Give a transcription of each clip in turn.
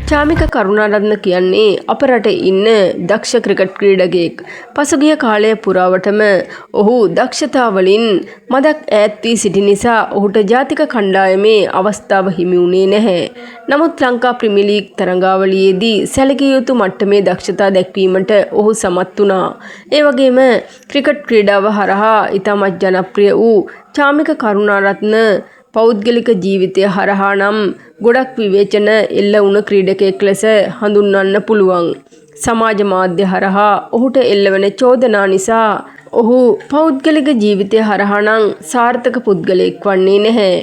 චාමික කරුණාරත්න කියන්නේ අප රටේ ඉන්න දක්ෂ ක්‍රිකට් ක්‍රීඩකයෙක්. පසුගිය කාලය පුරාවටම ඔහු දක්ෂතාවලින් මදක් ඈත් වී සිටි නිසා ඔහුට ජාතික කණ්ඩායමේ අවස්ථාව හිමි වුණේ නැහැ. නමුත් ලංකා ප්‍රීමියර් ලීග් තරඟාවලියේදී සැලකිය යුතු මට්ටමේ දක්ෂතා දැක්වීමට ඔහු සමත් වුණා. ඒ වගේම ක්‍රිකට් ක්‍රීඩාව හරහා ඉතාමත් ජනප්‍රිය වූ චාමික කරුණාරත්න පෞද්ගලික ජීවිතය හරහා නම් ගොඩක් විවේචන එල්ල වුණ ක්‍රීඩකයෙක් ලෙස හඳුන්වන්න පුළුවන්. සමාජ මාධ්‍ය හරහා ඔහුට එල්ලවන චෝදනා නිසා ඔහු පෞද්ගලික ජීවිතය හරහා නම් සාර්ථක පුද්ගලයෙක් වන්නේ නැහැ.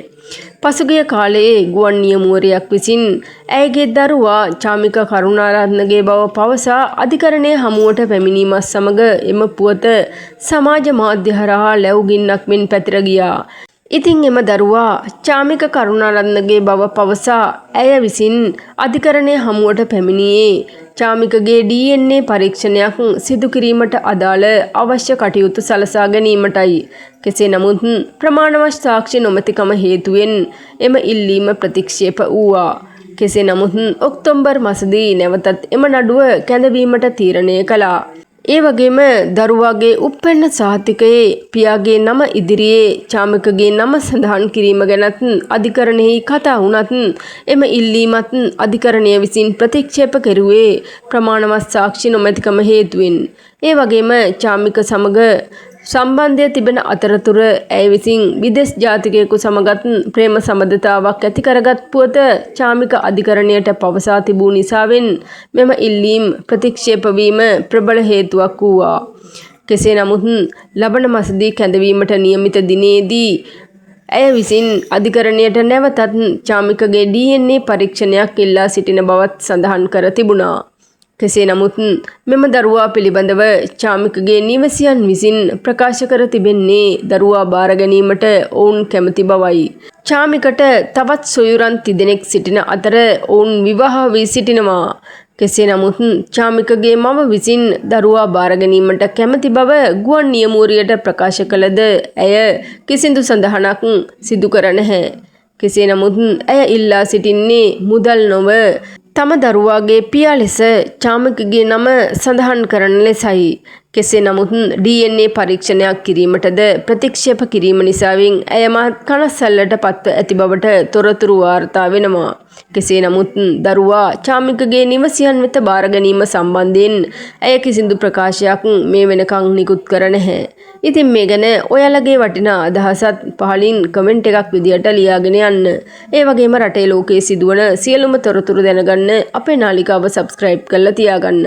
පසුගිය කාලයේ ගුවන් නියමුවරයෙක් විසින් ඇයගේ දරුවා චාමික කරුණාරත්නගේ බව පවසා අධිකරණයේ හමුවට පැමිණීමත් සමග එම පුවත සමාජ මාධ්‍ය හරහා ලැබුගින්නක් මෙන් පැතිර ගියා. ඉතින් එම දරුවා චාමික කරුණාරත්නගේ බව පවසා ඇය විසින් අධිකරණයේ හමුවට පැමිණියේ චාමිකගේ DNA පරීක්ෂණයක් සිදු කිරීමට අදාළ අවශ්‍ය කටයුතු සලසා ගැනීමටයි. කෙසේ නමුත් ප්‍රමාණවත් සාක්ෂි නොමැතිකම හේතුවෙන් එම ඉල්ලීම ප්‍රතික්ෂේප වූවා. කෙසේ නමුත් ඔක්තෝබර් මාසදී නැවතත් එම නඩුව කැඳවීමට තීරණය කළා. ඒ වගේම දරුවාගේ උප්පැන්න සහතිකයේ පියාගේ නම ඉදිරියේ චාමිකගේ නම සඳහන් කිරීම ගැනත් අධිකරණෙහි කතා වුණත් එම ඉල්ලීමත් අධිකරණය විසින් ප්‍රතික්ෂේප කෙරුවේ ප්‍රමාණවත් සාක්ෂි නොමැතිකම හේතුවෙන්. ඒ වගේම චාමික සමග සම්බන්ධය තිබෙන අතරතුර ඇය විසින් විදෙස් ජාතිකයෙකු සමගත් ප්‍රේම සම්බන්ධතාවක් ඇති කරගත් පුවත චාමික අධිකරණයට පවසා තිබූ නිසාවෙන් මෙම ඉල්ලීම් ප්‍රතික්ෂේප වීම ප්‍රබල හේතුවක් වූවා. කෙසේ නමුත් ලබන මාසදී කැඳවීමට නියමිත දිනේදී ඇය විසින් අධිකරණයට නැවතත් චාමිකගේ DNA පරීක්ෂණයක් ඉල්ලා සිටින බවත් සඳහන් කර තිබුණා. කෙසේ නමුත් මෙම දරුවා පිළිබඳව චාමිකගේ නිවසියන් විසින් ප්‍රකාශ කර තිබෙන්නේ දරුවා බාර ගැනීමට ඔවුන් කැමති බවයි. චාමිකට තවත් සොයුරන් තිදෙනෙක් සිටින අතර ඔවුන් විවාහ වී සිටිනවා. කෙසේ නමුත් චාමිකගේ මව විසින් දරුවා බාර ගැනීමට කැමති බව ගුවන් නියමුවරියට ප්‍රකාශ කළද ඇය කිසිදු සඳහනක් සිදු කර නැහැ. කෙසේ නමුත් ඇය ඉල්ලා සිටින්නේ මුදල් නොව තම දරුවාගේ පියා ලෙස චාමිකගේ නම සඳහන් කරන ලෙසයි. කෙසේ නමුත් DNA පරීක්ෂණයක් කිරීමටද ප්‍රතික්ෂේප කිරීම නිසාවෙන් ඇය මහත් කනස්සල්ලට පත්ව ඇති බවට තොරතුරු වාර්තා වෙනවා. කෙසේ නමුත් දරුවා චාමිකගේ නිවසියන් වෙත බාර ගැනීම සම්බන්ධයෙන් ඇය කිසිදු ප්‍රකාශයක් මේ වෙනකන් නිකුත් කර නැහැ. ඉතින් මේ ගැන ඔයාලගේ වටිනා අදහසත් පහලින් කමෙන්ට් එකක් විදියට ලියාගෙන යන්න. ඒ වගේම රටේ ලෝකයේ සිදුවන සියලුම තොරතුරු දැනගන්න අපේ නාලිකාව සබ්ස්ක්‍රයිබ් කරලා තියාගන්න.